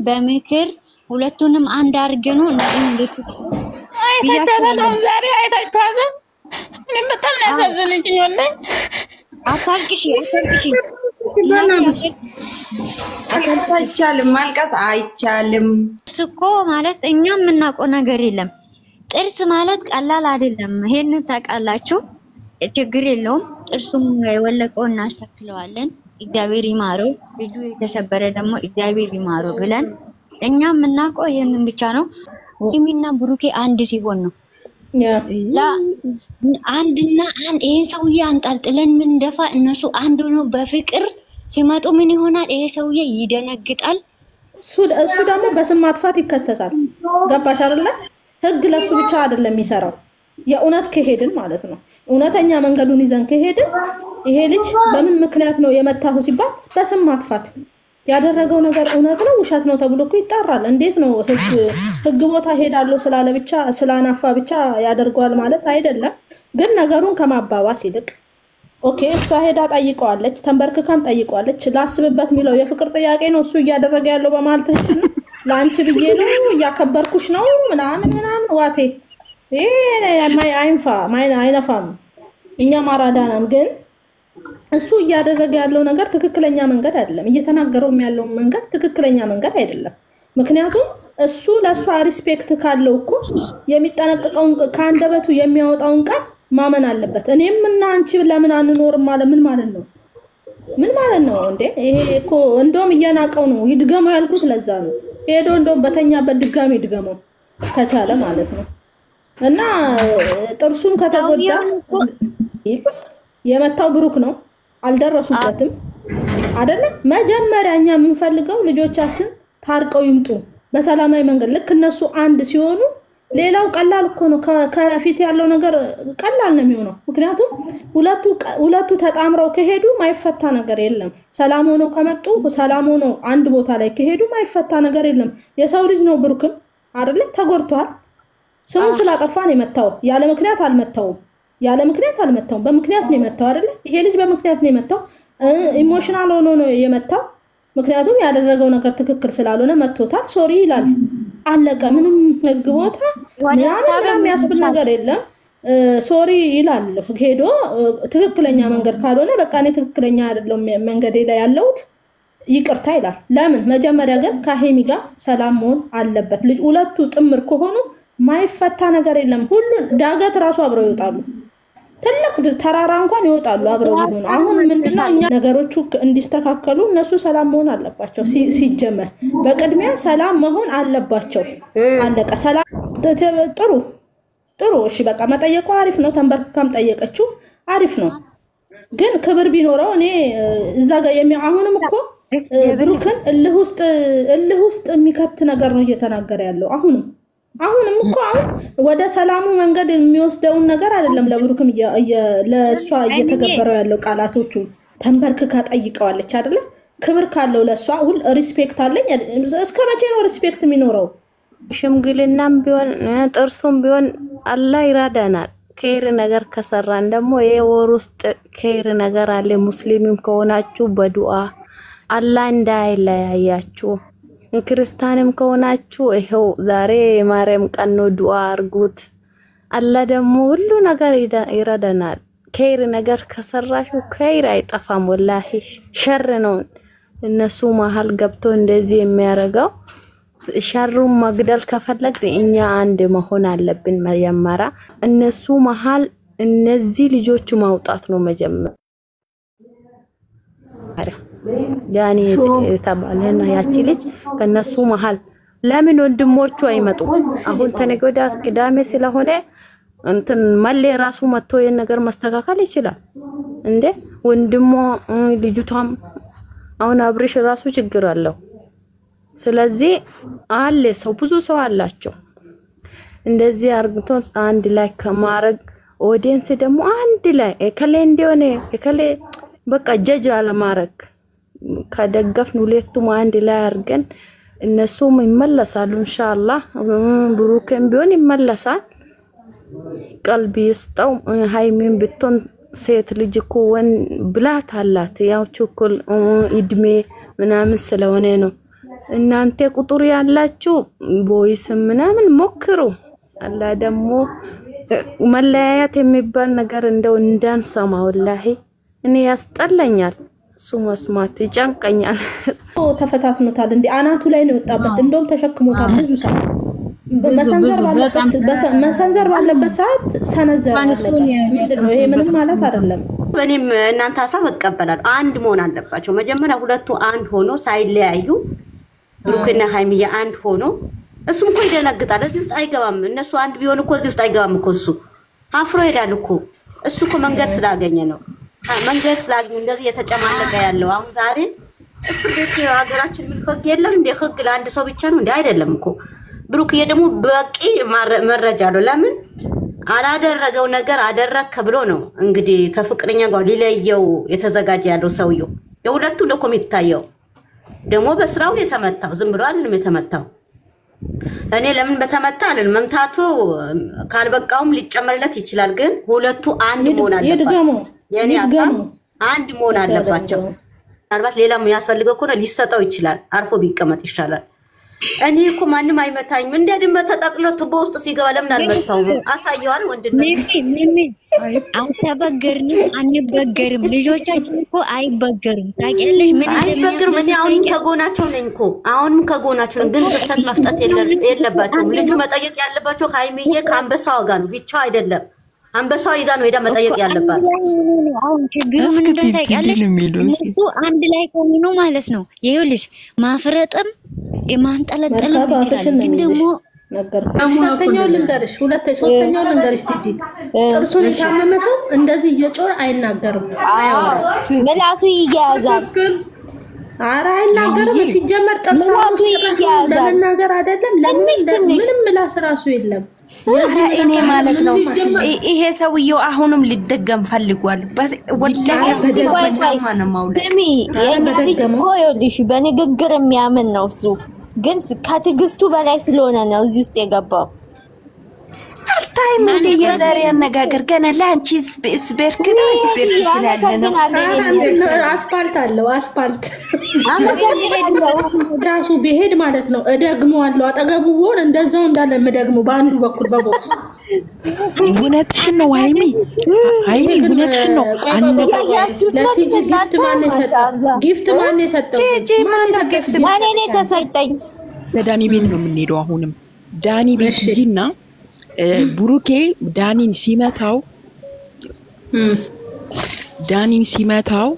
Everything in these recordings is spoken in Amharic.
በምክር ሁለቱንም አንድ አድርገን ነው እንዴት አይታችኋታል ዛሬ አይታችኋታል እኔ በጣም ነው ያሳዘነችኝ ወላሂ አታልቅሽ አይቻልም ማልቀስ አይቻልም እኮ ማለት እኛም የምናውቀው ነገር የለም ጥርስ ማለት ቀላል አይደለም ይሄን ታውቃላችሁ ችግር የለውም ጥርሱም የወለቀው እናስተክለዋለን እግዚአብሔር ይማረው ልጁ የተሰበረ ደግሞ እግዚአብሔር ይማረው ብለን እኛም የምናውቀው ይሄንን ብቻ ነው ሀይሚና ብሩኬ አንድ ሲሆን ነው ላ አንድና አንድ ይሄን ሰውዬ አንጠልጥለን ምን ደፋ እነሱ አንድ ሆኖ በፍቅር ሲመጡ ምን ይሆናል ይሄ ሰውዬ ይደነግጣል እሱ ደግሞ በስም ማጥፋት ይከሰሳል ገባሽ አይደለ ህግ ለሱ ብቻ አይደለም የሚሰራው የኡነት ከሄድን ማለት ነው እውነተኛ መንገዱን ይዘን ከሄድን ይሄ ልጅ በምን ምክንያት ነው የመታው ሲባል በስም ማጥፋት ያደረገው ነገር እውነት ነው ውሸት ነው ተብሎ እኮ ይጣራል እንዴት ነው ህግ ቦታ ሄዳለሁ ስላለ ብቻ ስላናፋ ብቻ ያደርጋል ማለት አይደለም ግን ነገሩን ከማባባስ ይልቅ ኦኬ እሷ ሄዳ ጠይቀዋለች ተንበርክካም ጠይቀዋለች ላስብበት ሚለው የፍቅር ጥያቄ ነው እሱ እያደረገ ያለው በማለት ነው ላንቺ ብዬ ነው ያከበርኩሽ ነው ምናምን ዋቴ አይነፋም እኛ ማራዳናን ግን እሱ እያደረገ ያለው ነገር ትክክለኛ መንገድ አይደለም እየተናገረው ያለው መንገድ ትክክለኛ መንገድ አይደለም ምክንያቱም እሱ ለሷ ሪስፔክት ካለው እኮ የሚጠነቀቀው ካንደበቱ የሚያወጣውን ቃል ማመን አለበት እኔም እና አንቺ ለምን አንኖርም ማለት ምን ማለት ነው እንዴ ይሄ እኮ እንደውም እያናቀው ነው ይድገመው ያልኩት ለዛ ነው ሄዶ እንደውም በተኛበት ድጋሚ ይድገመው ከቻለ ማለት ነው እና ጥርሱም ከተጎዳ የመታው ብሩክ ነው አልደረሱበትም አይደለ መጀመሪያኛ የምንፈልገው ልጆቻችን ታርቀው ይምጡ በሰላማዊ መንገድ ልክ እነሱ አንድ ሲሆኑ ሌላው ቀላል እኮ ነው ከፊት ያለው ነገር ቀላል ነው የሚሆነው ምክንያቱም ሁለቱ ተጣምረው ከሄዱ ማይፈታ ነገር የለም ሰላም ሆኖ ከመጡ ሰላም ሆኖ አንድ ቦታ ላይ ከሄዱ ማይፈታ ነገር የለም የሰው ልጅ ነው ብሩክም አይደለ ተጎድቷል ስሙ ስላጠፋ ነው የመታው ያለ ምክንያት አልመታውም በምክንያት ነው የመታው አይደለ ይሄ ልጅ በምክንያት ነው የመታው ኢሞሽናል ሆኖ ነው የመታው ምክንያቱም ያደረገው ነገር ትክክል ስላልሆነ መጥቶታል ሶሪ ይላል አለቀ ምንም ህግ ቦታ ምናምን የሚያስብል ነገር የለም ሶሪ ይላል ሄዶ ትክክለኛ መንገድ ካልሆነ በቃ እኔ ትክክለኛ አይደለም መንገዴ ላይ ያለውት ይቅርታ ይላል ለምን መጀመሪያ ግን ከሀይሚ ጋር ሰላም መሆን አለበት ልጅ ሁለቱ ጥምር ከሆኑ ማይፈታ ነገር የለም ሁሉን ዳገት ራሱ አብረው ይወጣሉ ትልቅ ተራራ እንኳን ይወጣሉ አብረው ይሆኑ አሁን ምንድነው እኛ ነገሮቹ እንዲስተካከሉ እነሱ ሰላም መሆን አለባቸው ሲጀመር በቅድሚያ ሰላም መሆን አለባቸው አለቀ ሰላም ጥሩ እሺ በቃ መጠየቁ አሪፍ ነው ተንበርክካም ጠየቀችው አሪፍ ነው ግን ክብር ቢኖረው እኔ እዛ ጋር አሁንም እኮ ብሩክን እልህ ውስጥ የሚከት ነገር ነው እየተናገረ ያለው አሁንም እኮ ወደ ሰላሙ መንገድ የሚወስደው ነገር አይደለም ለብሩክም ለሷ እየተገበረው ያለው ቃላቶቹ ተንበርክካ ጠይቀዋለች አይደለ ክብር ካለው ለሷ ሁሉ ሪስፔክት አለኝ እስከ መቼ ነው ሪስፔክት የሚኖረው ሽምግልናም ቢሆን ጥርሱም ቢሆን አላህ ይራዳናል ከይር ነገር ከሰራን ደግሞ የወር ውስጥ ከይር ነገር አለ ሙስሊምም ከሆናችሁ በዱዓ አላህ እንዳይለያያችሁ ክርስቲያንም ከሆናችሁ ይሄው ዛሬ ማርያም ቀን ነው ዱዓ አርጉት አላህ ደግሞ ሁሉ ነገር ይራዳናል ከይር ነገር ከሰራሹ ከይር አይጠፋም ወላሂ ሸር ነው እነሱ መሃል ገብቶ እንደዚህ የሚያረጋው ሸሩን መግደል ከፈለግ እኛ አንድ መሆን አለብን መጀመሪያ እነሱ መሃል እነዚህ ልጆች ማውጣት ነው መጀመሪያ ያኔ ተባለና ያቺ ልጅ ከነሱ መሃል ለምን ወንድሞቹ አይመጡ አሁን ተነገዳ ቅዳሜ ስለሆነ እንትን ማለ ራሱ መጥቶ የነገር ማስተካከል ይችላል እንዴ ወንድሞ ልጅቷም አሁን አብርሽ ራሱ ችግር አለው ስለዚህ አለ ሰው ብዙ ሰው አላቸው እንደዚህ አርግቶ አንድ ላይ ከማረግ ኦዲየንስ ደግሞ አንድ ላይ ከሌንዲዮኔ ከሌ በቃ ጀጅ አለ ማረግ ከደገፍን ሁለቱም አንድ ላይ አርገን እነሱም ይመለሳሉ ኢንሻአላህ ብሩክም ቢሆን ይመለሳል ቀልብ ይስጠው ሃይሚን ብትሆን ሴት ልጅ እኮ ብላት አላት ያው ቸኮል እድሜ ምናምን ስለሆነ ነው እናንተ ቁጥር ያላችሁ ቮይስ ምናምን ሞክሩ አላ ደግሞ መለያየት የሚባል ነገር እንደው እንዳንሰማ ወላሂ እኔ ያስጠላኛል እሱ መስማት ይጨንቀኛል ተፈታትኖታል እንዴ አናቱ ላይ ነው ወጣበት እንደውም ተሸክሞታል ብዙ ሰዓት መሰንዘር ባለበት ሰዓት ሰነዘር ይሄ ምንም ማለት አይደለም በእኔም እናንተ ሀሳብ እቀበላለሁ አንድ መሆን አለባቸው መጀመሪያ ሁለቱ አንድ ሆኖ ሳይለያዩ ብሩክና ሃይሚዬ አንድ ሆኖ እሱም እኮ ይደነግጣል እዚህ ውስጥ አይገባም እነሱ አንድ ቢሆን እኮ እዚህ ውስጥ አይገባም እኮ እሱ አፍሮ ይሄዳል እኮ እሱ እኮ መንገድ ስላገኘ ነው መንገድ ስላገኘ እንደዚህ የተጨማለቀ ያለው አሁን ዛሬ እሱ ቤት ሀገራችን ምን ህግ የለም እንደ ህግ ለአንድ ሰው ብቻ ነው እንዴ አይደለም እኮ ብሩክዬ ደግሞ በቂ መረጃ ነው ለምን አላደረገው ነገር አደረከ ብሎ ነው እንግዲህ ከፍቅረኛ ጋር ሊለየው የተዘጋጀ ያለው ሰውየው የሁለቱ ነው ኮሚታየው ደግሞ በስራው የተመታው ዝም ብሎ አይደለም የተመታው እኔ ለምን በተመታ አይደል መምታቱ ካልበቃውም ሊጨመርለት ይችላል ግን ሁለቱ አንድ መሆን አለባቸው የኔ ሀሳብ አንድ መሆን አለባቸው ምናልባት ሌላም ያስፈልገው ከሆነ ሊሰጠው ይችላል አርፎ ቢቀመጥ ይሻላል እኔ እኮ ማንንም አይመታኝም እንደ ድመት ተጠቅሎ ቱቦ ውስጥ ሲገባ ለምን አልመታውም አሳየዋል ወንድነት አንተበገርንም አንበገርም ልጆቻችን እኮ አይበገርም ታውቂያለሽ ምን አይበገርም እኔ አሁንም ከጎናቸው ነኝ እኮ አሁንም ከጎናቸው ነኝ ግን ክፍተት መፍጠት የለባቸውም ልጁ መጠየቅ ያለባቸው ሃይሚዬ ከአንበሳው ጋር ነው ብቻ አይደለም አንበሳው ይዛ ነው ሄዳ መጠየቅ ያለባት አሁን ችግሩ ምን እንደታውቂያለሽ እሱ አንድ ላይ ሆኖ ማለት ነው ይኸውልሽ ማፍረጥም የማንጠለጠለም ግን ደግሞ ሁለተኛው ልንገርሽ ሶስተኛው ልንገርሽ ትጂ ጥርሱን የታመመ ሰው እንደዚህ እየጮህ አይናገርም ምላሱ ይያዛል ኧረ አይናገርም ሲጀመር ጥርሱ ይያዛል ለመናገር አይደለም ምንም ምላስ ራሱ የለም እኔ ማለት ነው ይሄ ሰውየው አሁንም ሊደገም ፈልጓል ወላሂ ስሚ ይኸውልሽ በንግግር የሚያምን ነው እሱ ግን ከትዕግስቱ በላይ ስለሆነ ነው እዚህ ውስጥ የገባው አልታይም እንደ የዛሬ አነጋገር ገና ላንቺ ስቤርክ ነው ስቤርክ ስላለ ነው አስፋልት አለው አስፋልት ራሱ ቢሄድ ማለት ነው እደግመዋለሁ አጠገቡ ሆነ እንደዛው እንዳለ መደግሙ በአንዱ በኩል በቦክስ እውነትሽን ነው ሃይሚ እውነትሽን ነው ለቲጂ ጊፍት ማን የሰጠው ማን ነው ተሰጠኝ ለዳኒ ቤት ነው የምንሄደው አሁንም ዳኒ ቤት ሂጂና ብሩኬ ዳኒን ሲመታው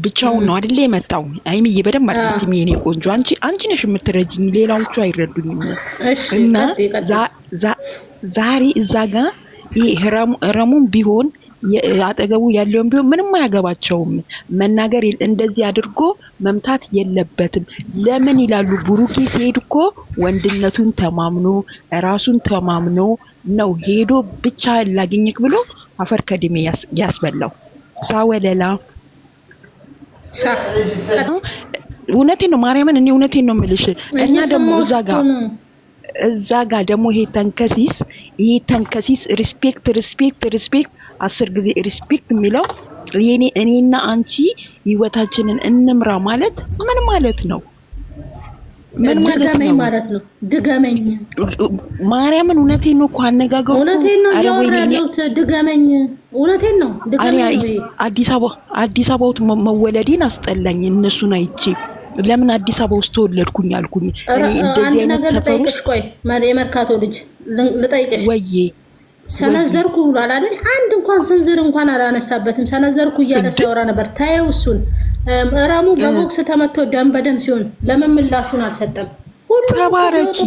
ብቻውን ነው አይደል የመታው አይሚዬ በደም አጥቂም የኔ ቆንጆ አንቺ ነሽ የምትረጂኝ ሌላዎቹ አይረዱኝም እና ዛሬ እዛ ጋር ረሙም ቢሆን ያጠገቡ ያለውን ቢሆን ምንም አያገባቸውም መናገር እንደዚህ አድርጎ መምታት የለበትም ለምን ይላሉ ብሩኬ ሲሄድ እኮ ወንድነቱን ተማምኖ ራሱን ተማምኖ ነው ሄዶ ብቻ ላገኝክ ብሎ አፈር ከድሜ ያስበላው ሳወለላ እውነቴን ነው ማርያምን እኔ እውነቴን ነው የምልሽ እና ደግሞ እዛ ጋር ደግሞ ይሄ ተንከሲስ ሪስፔክት 10 ጊዜ ሪስፔክት የሚለው እኔና አንቺ ህይወታችንን እንምራ ማለት ምን ማለት ነው ምን ማለት ነው ድገመኝ ማርያምን እውነቴን ነው እኮ አነጋገሩ እውነቴን ነው ያወራሉት ድገመኝ እውነቴን ነው ድገመኝ አዲስ አበባ መወለዴን አስጠላኝ እነሱን አይቼ ለምን አዲስ አበባ ውስጥ ተወለድኩኝ አልኩኝ እኔ እንደዚህ አይነት ሰፈር ውስጥ ቆይ የመርካቶ ልጅ ልጠይቅሽ ወይዬ ሰነዘርኩ ብሏል አይደል አንድ እንኳን ስንዝር እንኳን አላነሳበትም ሰነዘርኩ እያለ ሲያወራ ነበር ታየው እሱን ረሙ በቦክስ ተመቶ ደም በደም ሲሆን ለምን ምላሹን አልሰጠም ሁሉም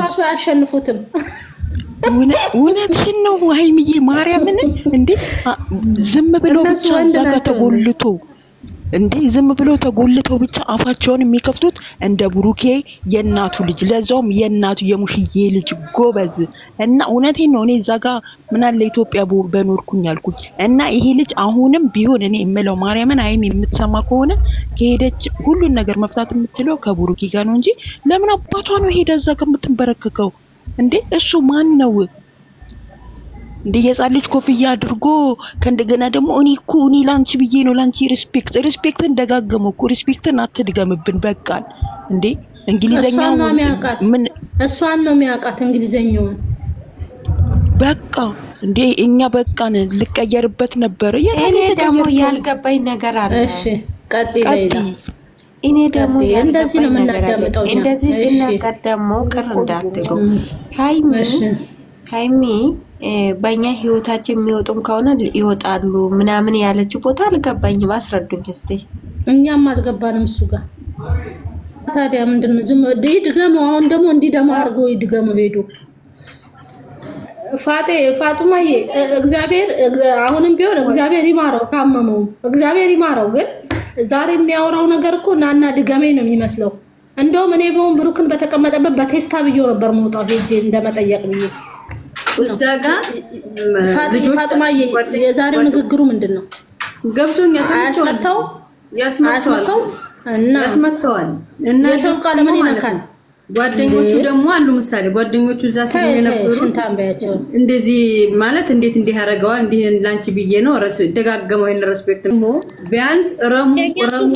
ራሱ አያሸንፉትም እውነትሽን ነው ሃይሚዬ ማርያምን እንዴ ዝም ብሎ ብቻ እዛ ጋር ተጎልቶ እንዴ ዝም ብሎ ተጎልተው ብቻ አፋቸውን የሚከፍቱት እንደ ብሩኬ የናቱ ልጅ ለዛውም የናቱ የሙሽዬ ልጅ ጎበዝ እና እውነቴን ነው እኔ እዛ ጋር ምን አለ ኢትዮጵያ በኖርኩኝ አልኩኝ እና ይሄ ልጅ አሁንም ቢሆን እኔ እምለው ማርያምን አይም የምትሰማ ከሆነ ከሄደች ሁሉን ነገር መፍታት የምትለው ከብሩኬ ጋር ነው እንጂ ለምን አባቷ ነው ሄደ እዛ ጋር የምትንበረከከው እንዴ እሱ ማን ነው እንደ የጻል ልጅ ኮፍያ አድርጎ ከእንደገና ደግሞ እኔ ላንቺ ብዬ ነው ላንቺ ሪስፔክት እንደጋገመው እኮ ሪስፔክትን አትድገምብን በቃ እንዴ እንግሊዘኛው ምን እሷን ነው የሚያውቃት እንግሊዘኛውን በቃ እንዴ እኛ በቃን ልቀየርበት ነበር እኔ ደግሞ ያልገባኝ ነገር አለ እሺ ቀጥይ እኔ ደግሞ እንደዚህ ነው የምናዳምጠው እንደዚህ ሲናገር ደግሞ ቅር እንዳትሉ ሃይሚ በእኛ ህይወታችን የሚወጡም ከሆነ ይወጣሉ ምናምን ያለችው ቦታ አልገባኝም አስረዱኝ እስቲ እኛም አልገባንም እሱ ጋር ታዲያ ምንድነው ዝም ይድገመው አሁን ደግሞ እንዲደማ አርጎ ይድገመው ሄዱ ፋጡማዬ እግዚአብሔር አሁንም ቢሆን እግዚአብሔር ይማረው ካመመው እግዚአብሔር ይማረው ግን ዛሬ የሚያወራው ነገር እኮ ናና ድገመኝ ነው የሚመስለው እንደውም እኔ በሆን ብሩክን በተቀመጠበት በቴስታ ብዬ ነበር መውጣው ሄጄ እንደመጠየቅ ብዬ እዛጋ ፋጡማዬ የዛሬው ንግግሩ ምንድነው ገብቶኛ ያስመታው እና የሰው ቃል ምን ይነካል ጓደኞቹ ደግሞ አሉ ምሳሌ ጓደኞቹ እዛ ሲሉ የነበሩ እንደዚህ ማለት እንዴት ያረጋዋል እንዴ ላንቺ ብዬ ነው ደጋገመው ይሄን ሪስፔክት ነው ቢያንስ ረሙ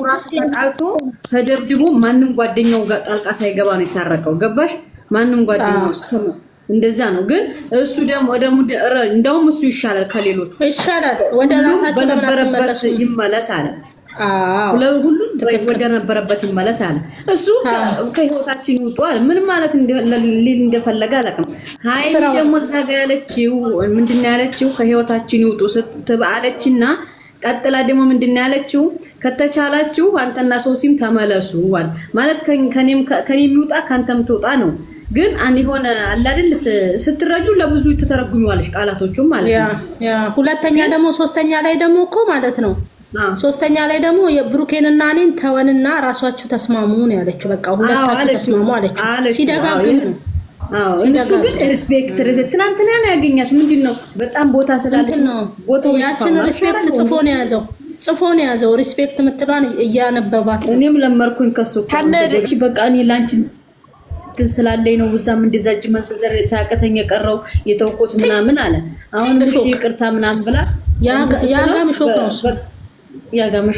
ራሱ ተጣልቶ ተደብድቦ ማንንም ጓደኛው ጋር ጣልቃ ሳይገባ ነው የታረቀው ገባሽ ማንንም ጓደኛው ስተም እንደዛ ነው ግን እሱ ደግሞ እንደውም እሱ ይሻላል ከሌሎቹ ይሻላል ወደ ራሳቸው በነበረበት ይመለሳል ሁሉም ወደ ነበረበት ይመለሳል እሱ ከህይወታችን ይውጣል ምን ማለት እንደፈለገ አላውቅም ሃይሚ ደግሞ እዛ ጋር ያለችው ምንድነው ያለችው ከህይወታችን ይውጡ ስትባለችና ቀጥላ ደግሞ ምንድነው ያለችው ከተቻላችሁ አንተና ሶሲም ተመለሱ ማለት ከኔም ይውጣ ካንተም ትውጣ ነው ግን አንድ ሆነ አለ አይደል ስትረጁ ለብዙ ተተረጉሚዋለሽ ቃላቶቹም ማለት ነው ያ ሁለተኛ ደግሞ ሶስተኛ ላይ ደግሞ እኮ ማለት ነው ሶስተኛ ላይ ደግሞ የብሩኬንና እኔን ተወንና ራሳችሁ ተስማሙ ነው ያለችው በቃ ሁለታችሁ ተስማሙ አለችው ሲደጋግም እሱ ግን ሪስፔክት ትናንትና ነው ያገኛት ምንድነው በጣም ቦታ ስላለች ነው ቦታው ያችን ሪስፔክት ጽፎ ነው ያዘው ሪስፔክት ምትሏን እያነበባት እኔም ለመርኩኝ ከሱ እሺ በቃ እኔ ላንቺ ስላለኝ ነው በዛም እንደዛጅ መንሰዘር ሳቀተኛ ቀረው የተውቆት ምናምን አለ አሁን እሺ ይቅርታ ምናምን ብላ ያጋምሾ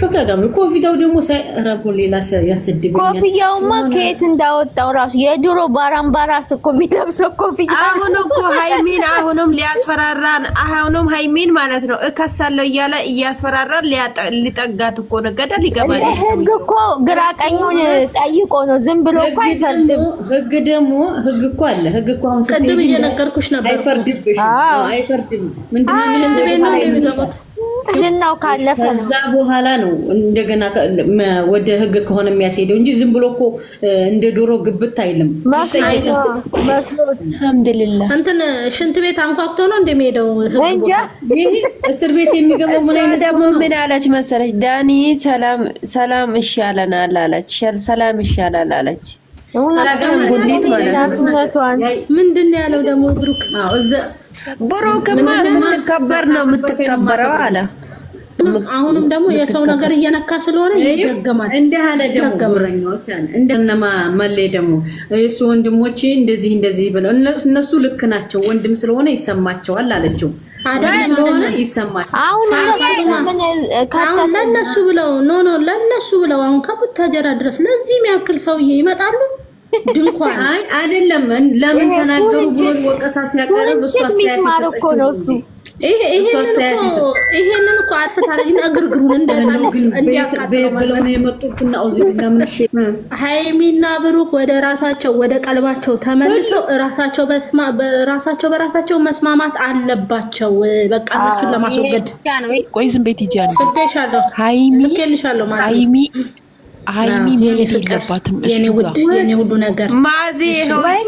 ኮፊታው ደግሞ ሳይራቦ ሌላ ያስደብኛል ኮፊያውማ ከየት እንዳወጣው ራሱ የድሮ ባራምባራስ እኮ የሚለብሰው ኮፊያ አሁን እኮ ሃይሚን አሁንም ሊያስፈራራን አሁንም ሃይሚን ማለት ነው እከሳለሁ እያለ እያስፈራራን ሊጠጋት እኮ ነው ገደል ይገባል ህግ እኮ ግራ ቀኙን ጠይቆ ነው ዝም ብሎ እኮ አይፈልም ህግ እኮ አለ ህግ እኮ አሁን ሰደብ እየነገርኩሽ ነበር አይፈርድም ምንድነው ልናው ካለፈ ከዛ በኋላ ነው እንደገና ወደ ህግ ከሆነ የሚያስሄደው እንጂ ዝም ብሎ እኮ እንደ ዶሮ ግብት አይልም አልহামዱሊላህ እንትን ሽንት ቤት አንኳክቶ ነው እንደሚሄደው እንጃ እስር ቤት የሚገባው ምን አይነት ደግሞ ምን አለች መሰለች ዳኒ ሰላም ይሻለናል አለች ሰላም ይሻላል አለች ጉሊት ማለት ምንድነው ያለው ደግሞ ብሩክማ ስትከበር ነው የምትከበረው አለ አሁንም ደግሞ የሰው ነገር እየነካ ስለሆነ ይደገማል እንደ አለ ደግሞ ጉረኛዎች እንደነማ መሌ ደግሞ እሱ ወንድሞቼ እንደዚህ ብለው እነሱ ልክ ናቸው ወንድም ስለሆነ ይሰማቸዋል አለችው አዳይ ስለሆነ ይሰማል አሁን ለነሱ ብለው ለነሱ ብለው አሁን ከቡታጀራ ድረስ ለዚህ የሚያክል ሰውዬ ይመጣሉ ድንኳን አይደለም ለምን ተናገሩ ብሎ ወቀሳ ሲያቀርብ እሱ አስተያየት ይሰጣቸው ይሄንን እኮ አልፈታለኝ እግርግሩን እንደዛለው የመጡትና አውዚልና ምንሽ ሃይሚና ብሩክ ወደ ቀልባቸው ተመልሰው በራሳቸው መስማማት አለባቸው በቃ እነሱን ለማስወገድ ቆይ ዝም ቤት ይጃል ስፔሻል ሃይሚ የኔ ሁሉ ነገር ማዚ ሆይ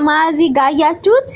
ማዚ ጋር ያያችሁት